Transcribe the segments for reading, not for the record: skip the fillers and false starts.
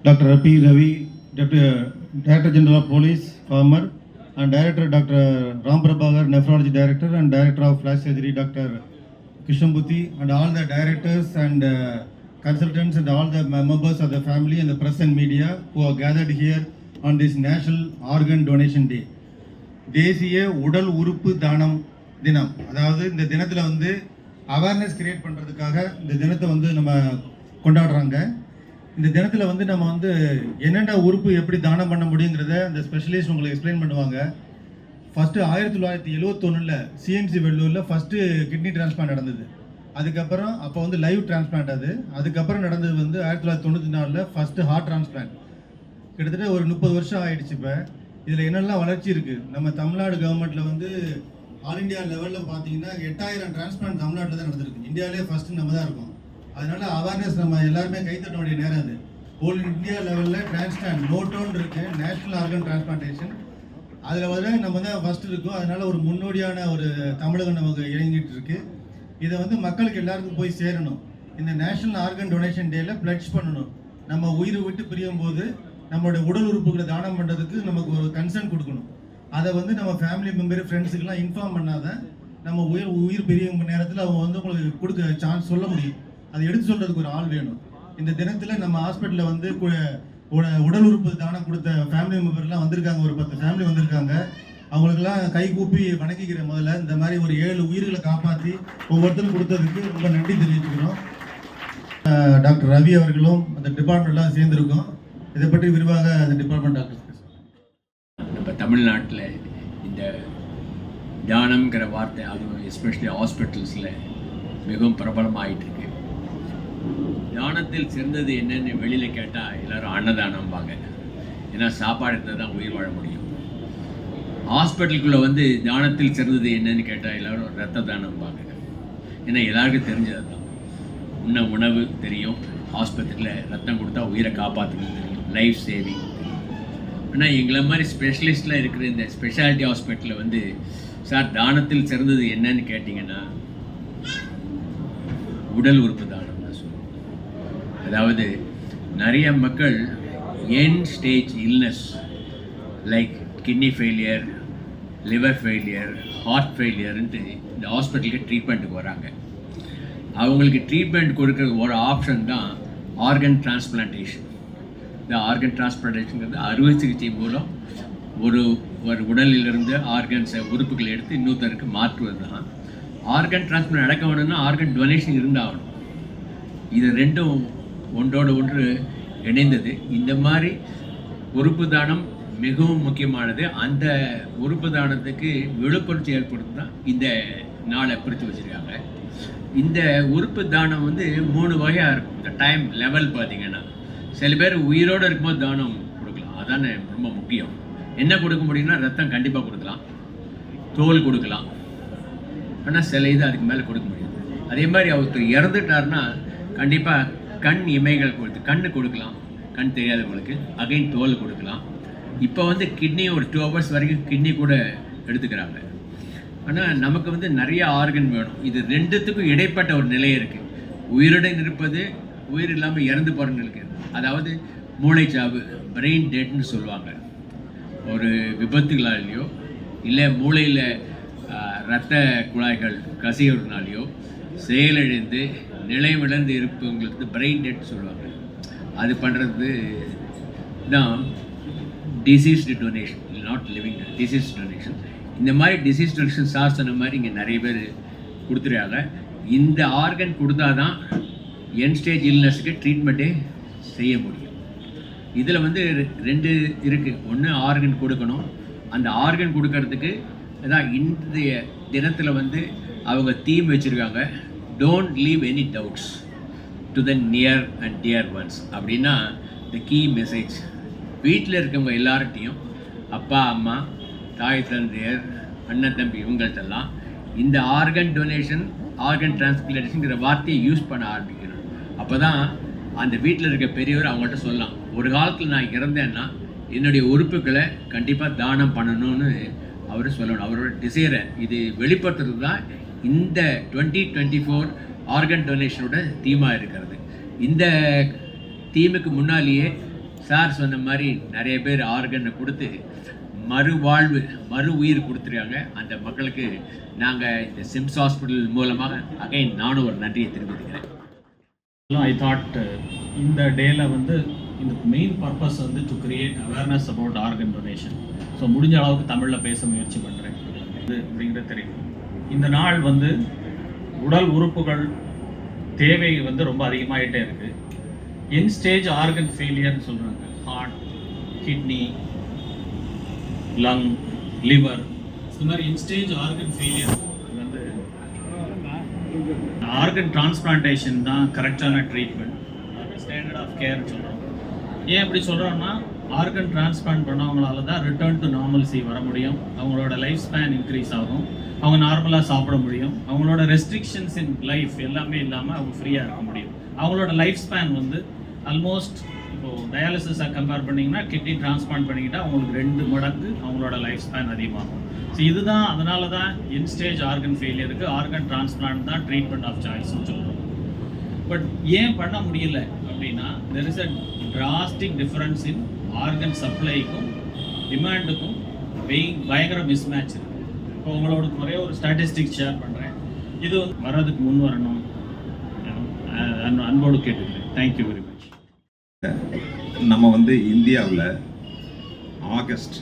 Dr. P. Ravi, Director General of Police, former, and Director Dr. Ram Prabhakar, Nephrology Director, and Director of Flash Surgery, Dr. Krishnamurthy, and all the directors and consultants and all the members of the family and the press and media who are gathered here on this National Organ Donation Day. தேசிய உடல் உறுப்பு தானம் தினம். அதாவது இந்த தினத்தில் வந்து awareness create பண்ணுறதுக்காக இந்த தினத்தை வந்து நம்ம கொண்டாடுறாங்க. இந்த தினத்தில் வந்து நம்ம வந்து என்னென்ன உறுப்பு எப்படி தானம் பண்ண முடியுங்கிறத இந்த ஸ்பெஷலிஸ்ட் உங்களுக்கு எக்ஸ்பிளைன் பண்ணுவாங்க. ஃபஸ்ட்டு 1971 சிஎம்சி வெள்ளூரில் ஃபஸ்ட்டு கிட்னி டிரான்ஸ்பிளான்ட் நடந்தது. அதுக்கப்புறம் அப்போ வந்து லைவ் டிரான்ஸ்பிளான்ட் அதுக்கப்புறம் நடந்தது வந்து 1994 ஃபஸ்ட்டு ஹார்ட் டிரான்ஸ்பிளான்ட். கிட்டத்தட்ட ஒரு 30 வருஷம் ஆகிடுச்சு. இப்போ இதில் என்னெல்லாம் வளர்ச்சி இருக்குது. நம்ம தமிழ்நாடு கவர்மெண்ட்டில் வந்து ஆல் இண்டியா லெவலில் பார்த்தீங்கன்னா 8000 டிரான்ஸ்பிளான்ட் தமிழ்நாட்டில் தான் நடந்திருக்கு. இந்தியாவிலே ஃபஸ்ட்டு நம்ம தான் இருக்கோம். அதனால அவேர்னஸ் நம்ம எல்லாருமே கைத்தட்ட வேண்டிய நேரம் அது. ஹோல் இந்தியா லெவலில் டிரான்ஸ்பிளான்ட் நோட்டோன்னு இருக்கு, நேஷனல் ஆர்கன் டிரான்ஸ்பிளான்டேஷன். அதில் வந்து நம்ம தான் ஃபஸ்ட்டு இருக்கோம். அதனால ஒரு முன்னோடியான ஒரு தமிழகம் நமக்கு இயங்கிட்டு இருக்கு. இதை வந்து மக்களுக்கு எல்லாருக்கும் போய் சேரணும். இந்த நேஷனல் ஆர்கன் டொனேஷன் டேல பிளட்ஜ் பண்ணணும். நம்ம உயிரை விட்டு பிரியும் போது நம்மளுடைய உடல் உறுப்புகளை தானம் பண்ணுறதுக்கு நமக்கு ஒரு கன்சர்ன் கொடுக்கணும். அதை வந்து நம்ம ஃபேமிலி மெம்பர் ஃப்ரெண்ட்ஸுக்கெல்லாம் இன்ஃபார்ம் பண்ணாதான் நம்ம உயிர் பிரியும் நேரத்தில் அவங்க வந்து உங்களுக்கு கொடுக்க சான்ஸ் சொல்ல முடியும். அதை எடுத்து சொல்கிறதுக்கு ஒரு ஆள் வேணும். இந்த தினத்தில் நம்ம ஹாஸ்பிட்டலில் வந்து உடல் உறுப்பு தானம் கொடுத்த ஃபேமிலி மெம்பர்லாம் வந்திருக்காங்க. ஒரு 10 ஃபேமிலி வந்திருக்காங்க. அவங்களுக்கெல்லாம் கை கூப்பி வணங்கிக்கிற முதல்ல இந்த மாதிரி ஒரு 7 உயிர்களை காப்பாற்றி ஒவ்வொருத்தரும் கொடுத்ததுக்கு ரொம்ப நன்றி தெரிவிச்சுக்கிறோம். டாக்டர் ரவி அவர்களும் அந்த டிபார்ட்மெண்ட்லாம் சேர்ந்துருக்கோம். இதை பற்றி விரிவாக அந்த டிபார்ட்மெண்ட் டாக்டர் நம்ம தமிழ்நாட்டில் இந்த தானம்ங்கிற வார்த்தை அதுவும் எஸ்பெஷலி ஹாஸ்பிட்டல்ஸில் மிகவும் பிரபலமாகிட்டு இருக்கு. தானத்தில் சிறந்தது என்னன்னு வெளியில் கேட்டால் எல்லோரும் அன்னதானம்பாங்க. ஏன்னா சாப்பாடு இருந்தால் தான் உயிர் வாழ முடியும். ஹாஸ்பிட்டலுக்குள்ளே வந்து தானத்தில் சிறந்தது என்னன்னு கேட்டால் எல்லோரும் ரத்த தானம்பாங்க. ஏன்னா எல்லாருக்கும் தெரிஞ்சது தான். உணவு தெரியும், ஆஸ்பத்திரியில் ரத்தம் கொடுத்தா உயிரை காப்பாற்றுறது தெரியும், லைஃப் சேவிங். ஆனால் எங்களை மாதிரி ஸ்பெஷலிஸ்டில் இருக்கிற இந்த ஸ்பெஷாலிட்டி ஹாஸ்பிட்டலில் வந்து சார் தானத்தில் சிறந்தது என்னன்னு கேட்டிங்கன்னா உடல் உறுப்பு தானம் தான் சொல்லுவோம். அதாவது நிறைய மக்கள் end stage illness like kidney failure, liver failure, heart ஃபெயிலியர்ன்ட்டு இந்த ஹாஸ்பிட்டலுக்கு ட்ரீட்மெண்ட்டுக்கு வராங்க. அவங்களுக்கு ட்ரீட்மெண்ட் கொடுக்குற ஒரு ஆப்ஷன் தான் ஆர்கன் டிரான்ஸ்பிளான்டேஷன். இந்த ஆர்கன் டிரான்ஸ்பிளான்டேஷனுங்கிறது அறுவை சிகிச்சை மூலம் ஒரு உடலிலிருந்து ஆர்கன்ஸை உறுப்புகளை எடுத்து இன்னொருத்தருக்கு மாற்றுவது தான். ஆர்கன் டிரான்ஸ்பிளான்ட் நடக்க வேணும்னா ஆர்கன் டொனேஷன் இருந்தாகணும். இது ரெண்டும் ஒன்றோடு ஒன்று இணைந்தது. இந்த மாதிரி உறுப்பு தானம் மிகவும் முக்கியமானது. அந்த உறுப்பு தானத்துக்கு விழிப்புணர்ச்சி ஏற்படுத்தி தான் இந்த நாளை பிரித்து வச்சுருக்காங்க. இந்த உறுப்பு தானம் வந்து 3 வகையாக இருக்கும். இந்த டைம் லெவல் பார்த்திங்கன்னா சில பேர் உயிரோடு இருக்கும்போது தானம் கொடுக்கலாம். அதானே ரொம்ப முக்கியம். என்ன கொடுக்க முடியும்னா ரத்தம் கண்டிப்பாக கொடுக்கலாம், தோல் கொடுக்கலாம். ஆனால் சில இது அதுக்கு மேலே கொடுக்க முடியாது. அதே மாதிரி ஒருத்தர் இறந்துட்டார்னா கண்டிப்பாக கண் இமைகள் கண்ணு கொடுக்கலாம், கண் தெரியாதவங்களுக்கு. அகைன் தோல் கொடுக்கலாம். இப்போ வந்து கிட்னி ஒரு 2 hours வரைக்கும் கிட்னி கூட எடுத்துக்கிறாங்க. ஆனால் நமக்கு வந்து நிறைய ஆர்கன் வேணும். இது ரெண்டுத்துக்கும் இடைப்பட்ட ஒரு நிலை இருக்குது. உயிருடன் இருப்பது, உயிர் இல்லாமல் இறந்து போகிறன்னு இருக்குது. அதாவது மூளைச்சாவு, பிரெயின் டெட்னு சொல்லுவாங்க. ஒரு விபத்துகளாலேயோ இல்லை மூளையில் இரத்த குழாய்கள் கசியறதுனாலையோ செயலிழந்து நிலைவிழந்து இருப்பவங்களுக்கு பிரெயின் டெட் சொல்லுவாங்க. அது பண்ணுறது தான் deceased donation, not living disease donation. இந்த மாதிரி டிசீஸ் டொனேஷன் சார் சொன்ன மாதிரி இங்கே நிறைய பேர் கொடுத்துருக்காங்க. இந்த ஆர்கன் கொடுத்தா தான் என் ஸ்டேஜ் இல்னஸுக்கு ட்ரீட்மெண்ட்டே செய்ய முடியும். இதில் வந்து 2 இருக்குது. ஒன்று ஆர்கன் கொடுக்கணும். அந்த ஆர்கன் கொடுக்கறதுக்கு அதான் இன்றைய தினத்தில் வந்து அவங்க தீம் வச்சுருக்காங்க, don't leave any doubts to the near and dear once. அப்படின்னா த கீ மெசேஜ் வீட்டில் இருக்கவங்க எல்லார்ட்டையும், அப்பா அம்மா, தாய் தந்தையர், அண்ணன் தம்பி, இவங்கள்ட்டெல்லாம் இந்த ஆர்கன் டொனேஷன், ஆர்கன் டிரான்ஸ்பிளான்டேஷனுங்கிற வார்த்தையை யூஸ் பண்ண ஆரம்பிக்கணும். அப்போ தான் அந்த வீட்டில் இருக்க பெரியவர் அவங்கள்ட்ட சொல்லலாம், ஒரு காலத்தில் நான் இறந்தேன்னா என்னுடைய உறுப்புகளை கண்டிப்பாக தானம் பண்ணணும்னு அவர் சொல்லணும். அவரோட டிசைரை இது வெளிப்படுத்துறது தான் இந்த 2024 ஆர்கன் டொனேஷனோட தீமாக இருக்கிறது. இந்த தீமுக்கு முன்னாலேயே சார் சொன்ன மாதிரி நிறைய பேர் ஆர்கனை கொடுத்து மறுவாழ்வு மறு உயிர் கொடுத்துருக்காங்க. அந்த மக்களுக்கு நாங்கள் இந்த சிம்ஸ் ஹாஸ்பிட்டல் மூலமாக அகைன் நானும் ஒரு நன்றியை தெரிவித்துக்கிறேன். ஐ தாட் இந்த டேல வந்து இந்த மெயின் பர்பஸ் வந்து to create awareness about organ donation. So முடிஞ்ச அளவுக்கு தமிழில் பேச முயற்சி பண்ணுறேன். இது அப்படிங்கிறது தெரியும். இந்த நாள் வந்து உடல் உறுப்புகள் தேவை வந்து ரொம்ப அதிகமாகிட்டே இருக்குது. என் ஸ்டேஜ் ஆர்கன் ஃபெயிலியர்னு சொல்கிறாங்க. ஹார்ட், கிட்னி, லங், லிவர், இந்த மாதிரி இன் ஸ்டேஜ் ஆர்கன் ஃபெயிலியர் வந்து ஆர்கன் டிரான்ஸ்பிளான்டேஷன் தான் கரெக்டான ட்ரீட்மெண்ட், ஸ்டாண்டர்ட் ஆஃப் கேர்னு சொல்கிறோம். ஏன் அப்படி சொல்கிறோன்னா, ஆர்கன் டிரான்ஸ்பிளான்ட் பண்ணவங்களால தான் ரிட்டர்ன் டு நார்மல்சி வர முடியும். அவங்களோட லைஃப் ஸ்பேன் இன்க்ரீஸ் ஆகும். அவங்க நார்மலாக சாப்பிட முடியும். அவங்களோட ரெஸ்ட்ரிக்ஷன்ஸ் இன் லைஃப் எல்லாமே இல்லாமல் அவங்க ஃப்ரீயாக இருக்க முடியும். அவங்களோட லைஃப் ஸ்பேன் வந்து ஆல்மோஸ்ட் இப்போது டயாலிசிஸை கம்பேர் பண்ணிங்கன்னா கிட்னி டிரான்ஸ்பிளான்ட் பண்ணிக்கிட்டால் அவங்களுக்கு 2 மடங்கு அவங்களோட லைஃப் ஸ்பேன் அதிகமாகும். ஸோ இதுதான், அதனால தான் இன் ஸ்டேஜ் ஆர்கன் ஃபெயிலியருக்கு ஆர்கன் டிரான்ஸ்பிளான்ட் தான் ட்ரீட்மெண்ட் ஆஃப் சாய்ஸ்னு சொல்கிறோம். பட் ஏன் பண்ண முடியல அப்படின்னா, there is a drastic difference in organ சப்ளைக்கும் டிமாண்டுக்கும் பயங்கர மிஸ்மேட்ச் இருக்குது. இப்போ உங்களோட ஒரே ஒரு ஸ்டாட்டிஸ்டிக்ஸ் ஷேர் பண்ணுறேன். இது வந்து வர்றதுக்கு முன் வரணும், அன்போடு கேட்டுக்கிறேன். Thank you very much. நம்ம வந்து இந்தியாவில் ஆகஸ்ட்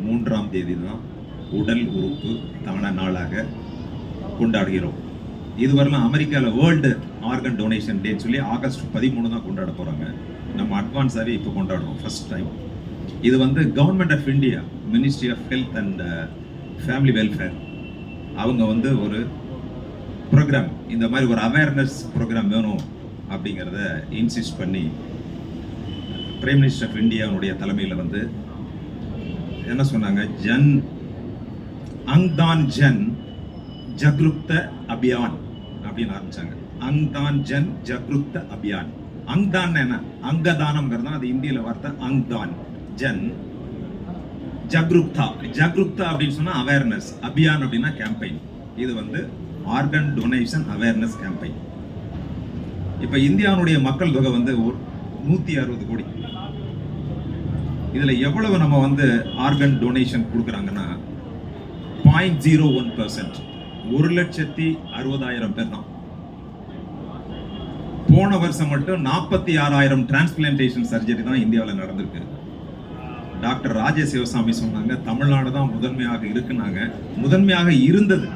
3ஆம் தேதி தான் உடல் உறுப்பு தான நாளாக கொண்டாடுகிறோம். இதுவரையிலும் அமெரிக்காவில் வேர்ல்டு ஆர்கன் டொனேஷன் டேன்னு சொல்லி ஆகஸ்ட் 13 தான் கொண்டாட போகிறாங்க. நம்ம அட்வான்ஸாகவே இப்போ கொண்டாடுறோம் ஃபர்ஸ்ட் டைம். இது வந்து government of India, ministry of health and family welfare, அவங்க வந்து ஒரு ப்ரோக்ராம், இந்த மாதிரி ஒரு அவேர்னஸ் ப்ரோக்ராம் வேணும் அப்படிங்கிறத இன்சிஸ்ட் பண்ணி பிரைம் மினிஸ்டர் ஆஃப் இந்தியாவுடைய தலைமையில் வந்து என்ன சொன்னாங்க, ஜன் அங்தான் ஜன் ஜக்ருத்த அபியான் அப்படின்னு ஆரம்பிச்சாங்க. அங்தான் ஜன் ஜக்ருத்த அபியான். அங்தான் என்ன, அங்கதானம்ங்கிறது தான் அது இந்தியில வார்த்தை. அங்தான் ஜன் ஜக்ருப்தா, ஜக்ருப்தா அப்படின்னு சொன்னா அவேர்னஸ், அபியான் அப்படின்னா கேம்பெயின். இது வந்து ஆர்கன் டொனேஷன் அவேர்னஸ் கேம்பெயின். இப்ப இந்தியாவுடைய மக்கள் தொகை வந்து 160 கோடி. இதுல எவ்வளவு நம்ம வந்து ஆர்கன் டொனேஷன் கொடுக்குறாங்கன்னா 0.01%, 1,60,60,000 பேர் தான். போன வருஷம் மட்டும் 46,000 டிரான்ஸ்பிளான்டேஷன் சர்ஜரி தான் இந்தியாவில் நடந்திருக்கு. டாக்டர் ராஜ சிவசாமி சொன்னாங்க, தமிழ்நாடு தான் முதன்மையாக இருக்குன்னாங்க. முதன்மையாக இருந்தது.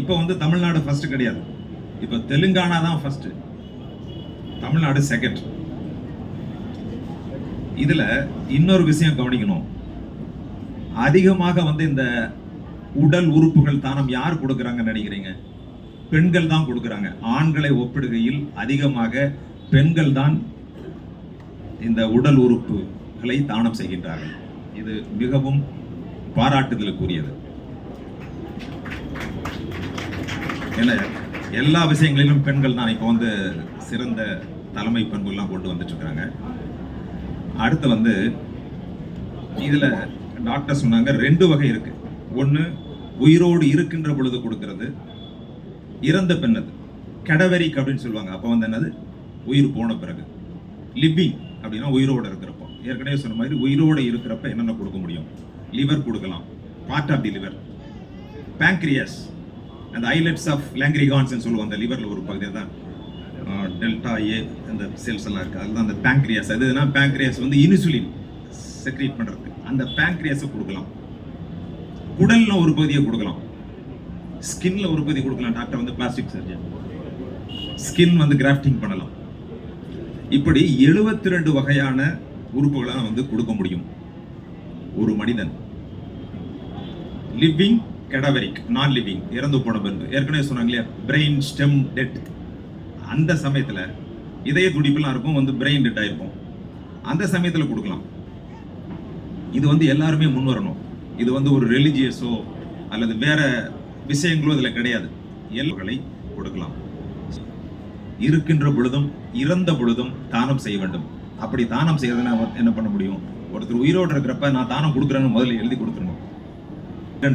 இப்போ வந்து தமிழ்நாடு ஃபர்ஸ்ட் கிடையாது, இப்போ தெலுங்கானா தான் ஃபர்ஸ்ட், தமிழ்நாடு செகண்ட். இதுல இன்னொரு விஷயம் கவனிக்கணும். அதிகமாக வந்து இந்த உடல் உறுப்புகள் தானம் யார் கொடுக்குறாங்கன்னு நினைக்கிறீங்க? பெண்கள் தான் கொடுக்குறாங்க. ஆண்களை ஒப்பிடுகையில் அதிகமாக பெண்கள் தான் இந்த உடல் உறுப்புகளை தானம் செய்கின்றார்கள். இது மிகவும் பாராட்டுதலுக்குரியது. ஏன்னா எல்லா விஷயங்களிலும் பெண்கள் தான் இப்போ வந்து சிறந்த தலைமை பண்புலாம் கொண்டு வந்துட்டு இருக்காங்க. அடுத்து வந்து இதுல டாக்டர் சொன்னாங்க 2 வகை இருக்கு. ஒன்று உயிரோடு இருக்கின்ற பொழுது கொடுக்கிறது, இறந்த பெண்ணது கடவரிக் அப்படின்னு சொல்லுவாங்க. அப்போ வந்து என்னது, உயிர் போன பிறகு. லிவிங் அப்படின்னா உயிரோடு இருக்கிறப்போ. ஏற்கனவே சொன்ன மாதிரி உயிரோடு இருக்கிறப்ப என்னென்ன கொடுக்க முடியும்? லிவர் கொடுக்கலாம், part of the liver. Pancreas, அந்த ஐலட்ஸ் ஆஃப் லாங்க்ரிகான்ஸ் சொல்லுவோம், அந்த லிவரில் ஒரு பகுதியை தான் டெல்டா ஏ அந்த செல்ஸ் எல்லாம் இருக்குது, அதுதான் அந்த பேங்க்ரியாஸ். அதுனா பேங்க்ரியாஸ் வந்து இன்சுலின் செக்ரீட் பண்ணுறதுக்கு, அந்த பேங்க்ரியாஸை கொடுக்கலாம். குடல்ல ஒரு பகுதியை கொடுக்கலாம், ஸ்கின்ல ஒரு பகுதி கொடுக்கலாம். டாக்டர் வந்து பிளாஸ்டிக் சர்ஜன், ஸ்கின் வந்து கிராஃப்டிங் பண்ணலாம். இப்படி 72 வகையான உறுப்புகளை வந்து கொடுக்க முடியும் ஒரு மனிதன். லிவிங், கடவரிக், நான் லிவிங், இறந்து போன பின்பு. ஏற்கனவே சொன்னாங்க இல்லையா, பிரெயின் ஸ்டெம் டெட். அந்த சமயத்தில் இதய துடிப்புலாம் இருக்கும், வந்து பிரெயின் டெட் ஆயிருக்கும், அந்த சமயத்தில் கொடுக்கலாம். இது வந்து எல்லாருமே முன் வரணும். இது வந்து ஒரு ரிலிஜியஸோ அல்லது வேற விஷயங்களோ இதில் கிடையாது. எல்களை கொடுக்கலாம். இருக்கின்ற பொழுதும் இறந்த பொழுதும் தானம் செய்ய வேண்டும். அப்படி தானம் செய்யறதுன்னா என்ன பண்ண முடியும்? ஒருத்தர் உயிரோடு இருக்கிறப்ப நான் தானம் கொடுக்குறேன்னு முதல்ல எழுதி கொடுத்துருணும்.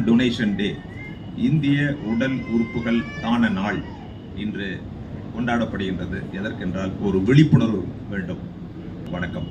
டொனேஷன் டே, இந்திய உடல் உறுப்புகள் தான நாள் இன்று கொண்டாடப்படுகின்றது. எதற்கென்றால் ஒரு விழிப்புணர்வு வேண்டும். வணக்கம்.